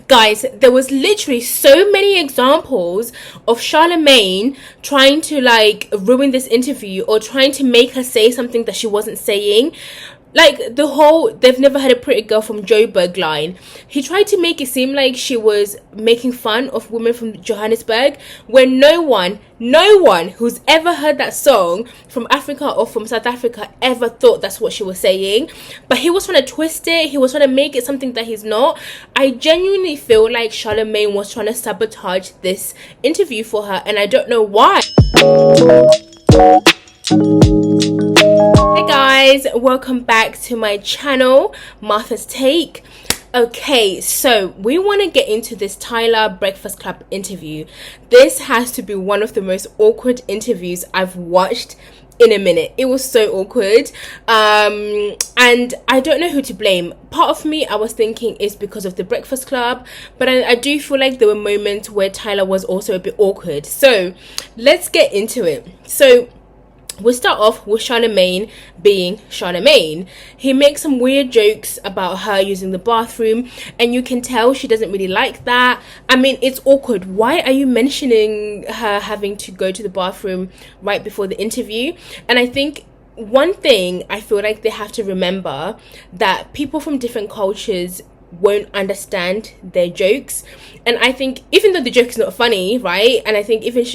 Guys, there was literally so many examples of Charlemagne trying to like ruin this interview or trying to make her say something that she wasn't saying. Like the whole "they've never had a pretty girl from Joburg" line. He tried to make it seem like she was making fun of women from Johannesburg, when no one who's ever heard that song from Africa or from South Africa ever thought that's what she was saying. But he was trying to twist it, he was trying to make it something that he's not. I genuinely feel like Charlemagne was trying to sabotage this interview for her, and I don't know why. Hey guys, welcome back to my channel, Martha's Take. Okay, so we want to get into this Tyla Breakfast Club interview. This has to be one of the most awkward interviews I've watched in a minute. It was so awkward, and I don't know who to blame. Part of me, I was thinking, is because of the Breakfast Club, but I do feel like there were moments where Tyla was also a bit awkward. So let's get into it. So we'll start off with Charlemagne being Charlemagne. He makes some weird jokes about her using the bathroom, and you can tell she doesn't really like that. I mean, it's awkward. Why are you mentioning her having to go to the bathroom right before the interview? And I think one thing I feel like they have to remember, that people from different cultures won't understand their jokes. And I think even though the joke is not funny, right, and I think even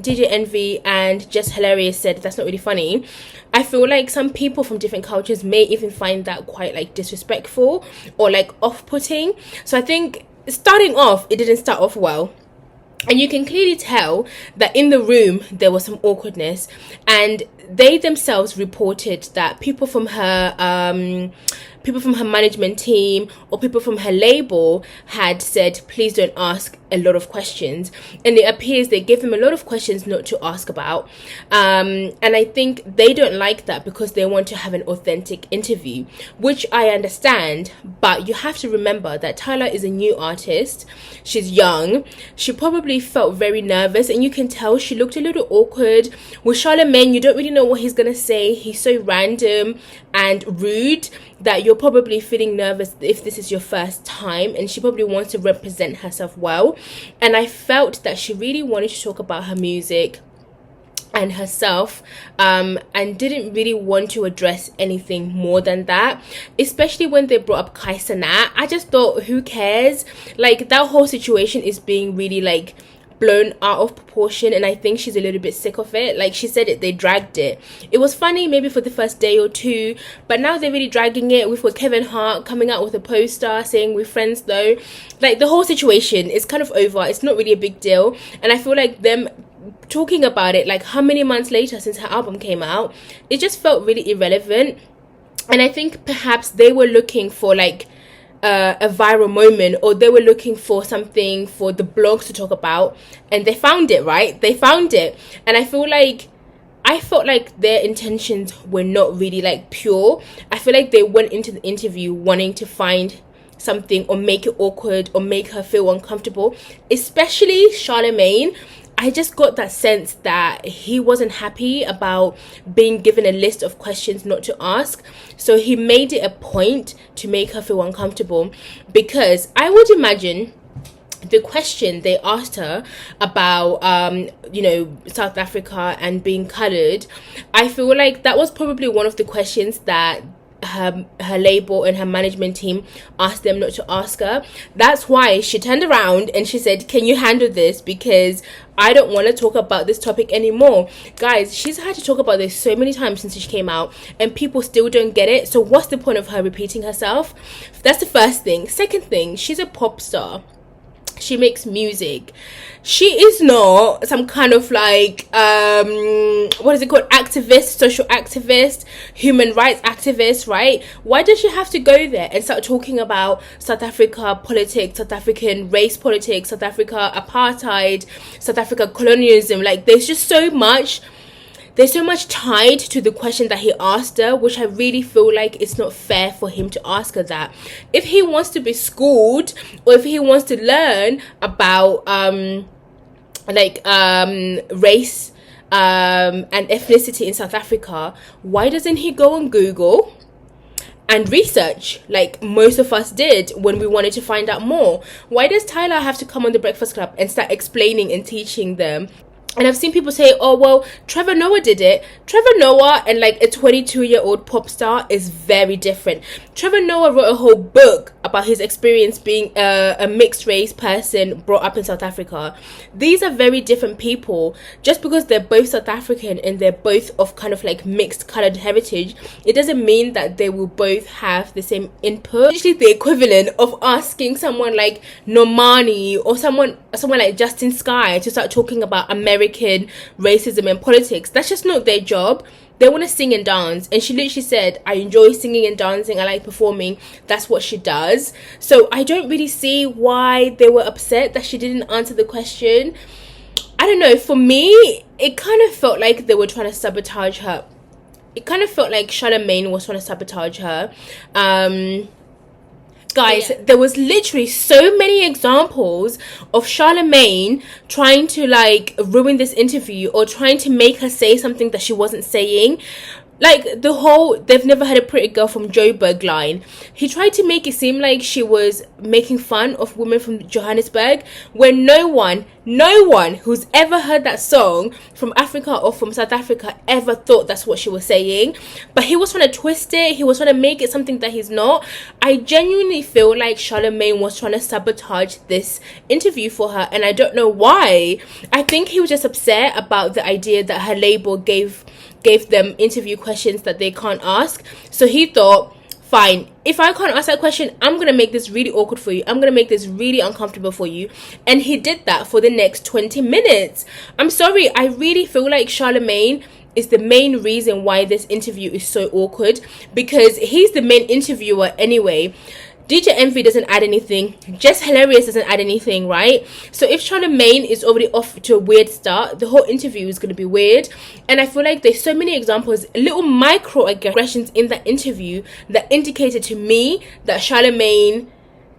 DJ Envy and Just Hilarious said that's not really funny, I feel like some people from different cultures may even find that quite like disrespectful or like off-putting. So I think starting off, it didn't start off well. And you can clearly tell that in the room there was some awkwardness, and they themselves reported that people from her management team or people from her label had said, please don't ask a lot of questions, and it appears they gave them a lot of questions not to ask about, and I think they don't like that because they want to have an authentic interview, which I understand. But you have to remember that Tyla is a new artist, she's young, she probably felt very nervous, and you can tell she looked a little awkward. With Charlemagne, you don't really know what he's gonna say. He's so random and rude that you're probably feeling nervous if this is your first time, and she probably wants to represent herself well. And I felt that she really wanted to talk about her music and herself, and didn't really want to address anything more than that, especially when they brought up Kai Cenat. I just thought, who cares? Like, that whole situation is being really like blown out of proportion, and I think she's a little bit sick of it. Like she said, they dragged it. It was funny maybe for the first day or two, but now they're really dragging it. We've got Kevin Hart coming out with a poster saying we're friends though. Like, the whole situation is kind of over. It's not really a big deal, and I feel like them talking about it like how many months later since her album came out, it just felt really irrelevant. And I think perhaps they were looking for like a viral moment, or they were looking for something for the blogs to talk about, and they found it, right? They found it. And I felt like their intentions were not really like pure. I feel like they went into the interview wanting to find something or make it awkward or make her feel uncomfortable, especially Charlemagne. I just got that sense that he wasn't happy about being given a list of questions not to ask. So he made it a point to make her feel uncomfortable, because I would imagine the question they asked her about, South Africa and being coloured, I feel like that was probably one of the questions that her label and her management team asked them not to ask her. That's why she turned around and she said, can you handle this, because I don't want to talk about this topic anymore. Guys, she's had to talk about this so many times since she came out, and people still don't get it. So what's the point of her repeating herself? That's the first thing. Second thing, she's a pop star. She makes music. She is not some kind of like what is it called, activist, social activist, human rights activist, right? Why does she have to go there and start talking about South Africa politics, South African race politics, South Africa apartheid, South Africa colonialism? Like, there's so much tied to the question that he asked her, which I really feel like it's not fair for him to ask her that. If he wants to be schooled, or if he wants to learn about race and ethnicity in South Africa, why doesn't he go on Google and research like most of us did when we wanted to find out more. Why does Tyla have to come on the Breakfast Club and start explaining and teaching them? And I've seen people say, oh, well, Trevor Noah did it. Trevor Noah and like a 22-year-old pop star is very different. Trevor Noah wrote a whole book about his experience being a mixed race person brought up in South Africa. These are very different people. Just because they're both South African and they're both of kind of like mixed colored heritage, it doesn't mean that they will both have the same input. Usually the equivalent of asking someone like Normani or someone like Justin Sky to start talking about American racism and politics. That's just not their job. They want to sing and dance, and she literally said, I enjoy singing and dancing, I like performing, that's what she does. So I don't really see why they were upset that she didn't answer the question. I don't know, for me it kind of felt like they were trying to sabotage her. It kind of felt like Charlamagne was trying to sabotage her. Guys, yeah. There was literally so many examples of Charlamagne trying to like ruin this interview or trying to make her say something that she wasn't saying. Like the whole "they've never had a pretty girl from Joburg" line. He tried to make it seem like she was making fun of women from Johannesburg, when no one who's ever heard that song from Africa or from South Africa ever thought that's what she was saying. But he was trying to twist it. He was trying to make it something that he's not. I genuinely feel like Charlamagne was trying to sabotage this interview for her, and I don't know why. I think he was just upset about the idea that her label gave them interview questions that they can't ask. So he thought, fine, if I can't ask that question, I'm going to make this really awkward for you. I'm going to make this really uncomfortable for you. And he did that for the next 20 minutes. I'm sorry, I really feel like Charlamagne is the main reason why this interview is so awkward, because he's the main interviewer anyway. DJ Envy doesn't add anything. Just Hilarious doesn't add anything, right? So if Charlamagne is already off to a weird start, the whole interview is going to be weird. And I feel like there's so many examples, little microaggressions in that interview that indicated to me that Charlamagne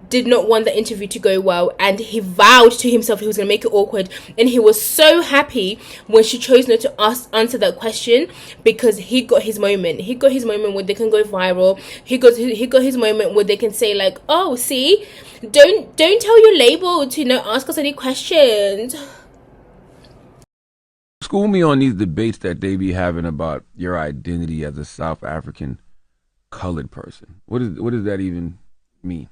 did not want the interview to go well, and he vowed to himself he was going to make it awkward. And he was so happy when she chose not to answer that question, because he got his moment. He got his moment where they can go viral. He got his moment where they can say like, oh, see, don't tell your label to ask us any questions. School me on these debates that they be having about your identity as a South African colored person. What does that even mean?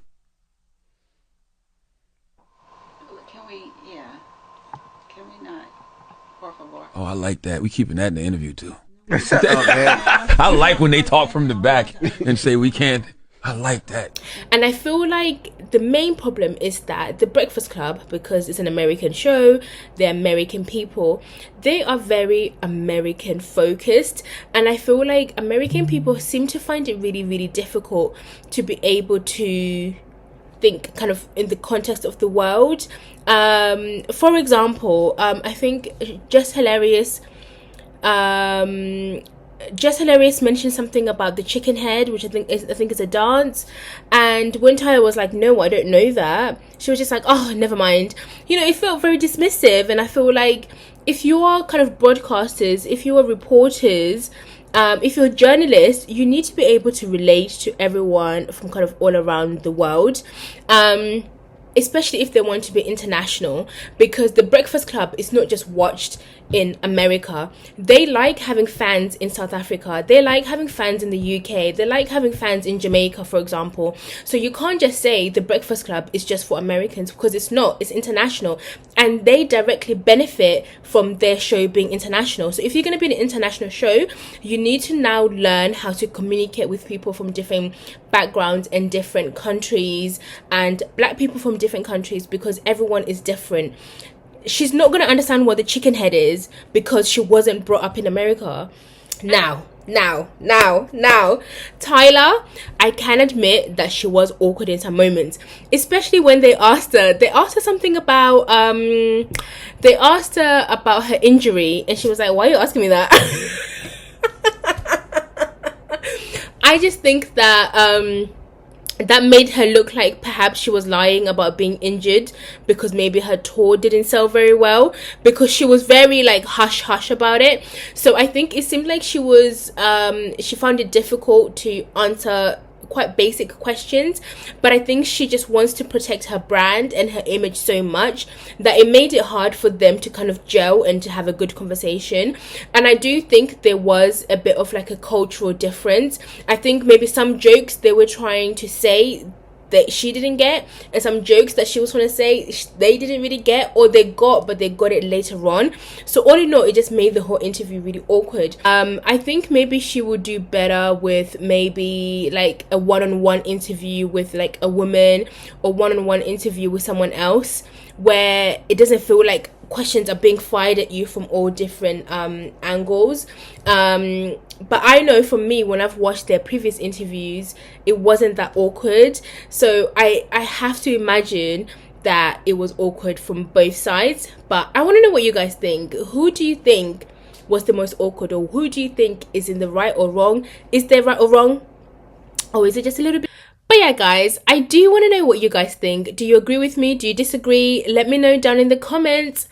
Oh, I like that. We keeping that in the interview too. Shut up, man. I like when they talk from the back and say we can't. I like that. And I feel like the main problem is that the Breakfast Club, because it's an American show, they're American people, they are very American focused. And I feel like American people seem to find it really, really difficult to be able to think kind of in the context of the world. For example, I think Just Hilarious mentioned something about the chicken head, which I think is a dance. And when Tyla was like, no, I don't know that, she was just like, oh, never mind. It felt very dismissive. And I feel like if you are kind of broadcasters, if you are reporters, if you're a journalist, you need to be able to relate to everyone from kind of all around the world. Especially if they want to be international, because the Breakfast Club is not just watched in America. They like having fans in South Africa. They like having fans in the UK. They like having fans in Jamaica, for example. So you can't just say the Breakfast Club is just for Americans, because it's not. It's international. And they directly benefit from their show being international. So if you're going to be an international show, you need to now learn how to communicate with people from different backgrounds and different countries, and black people from different countries, because everyone is different. She's not going to understand what the chicken head is because she wasn't brought up in America. Now, Tyla, I can admit that she was awkward in some moments, especially when they asked her something about they asked her about her injury, and she was like, why are you asking me that? I just think that that made her look like perhaps she was lying about being injured, because maybe her tour didn't sell very well, because she was very like hush about it. So I think it seemed like she was she found it difficult to answer quite basic questions, but I think she just wants to protect her brand and her image so much that it made it hard for them to kind of gel and to have a good conversation. And I do think there was a bit of like a cultural difference. I think maybe some jokes they were trying to say that she didn't get, and some jokes that she was trying to say they didn't really get, or they got but they got it later on. So all in all, it just made the whole interview really awkward. I think maybe she would do better with maybe like a one-on-one interview with like a woman, or one-on-one interview with someone else, where it doesn't feel like questions are being fired at you from all different angles. But I know for me, when I've watched their previous interviews, it wasn't that awkward. So I have to imagine that it was awkward from both sides. But I want to know what you guys think. Who do you think was the most awkward, or who do you think is in the right or wrong? Is there right or wrong, or is it just a little bit? But yeah, guys, I do want to know what you guys think. Do you agree with me? Do you disagree? Let me know down in the comments.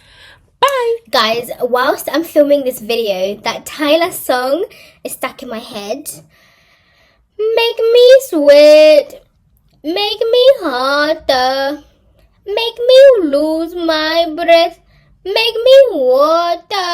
Bye! Guys, whilst I'm filming this video, that Tyla song is stuck in my head. Make me sweat, make me hotter, make me lose my breath, make me water.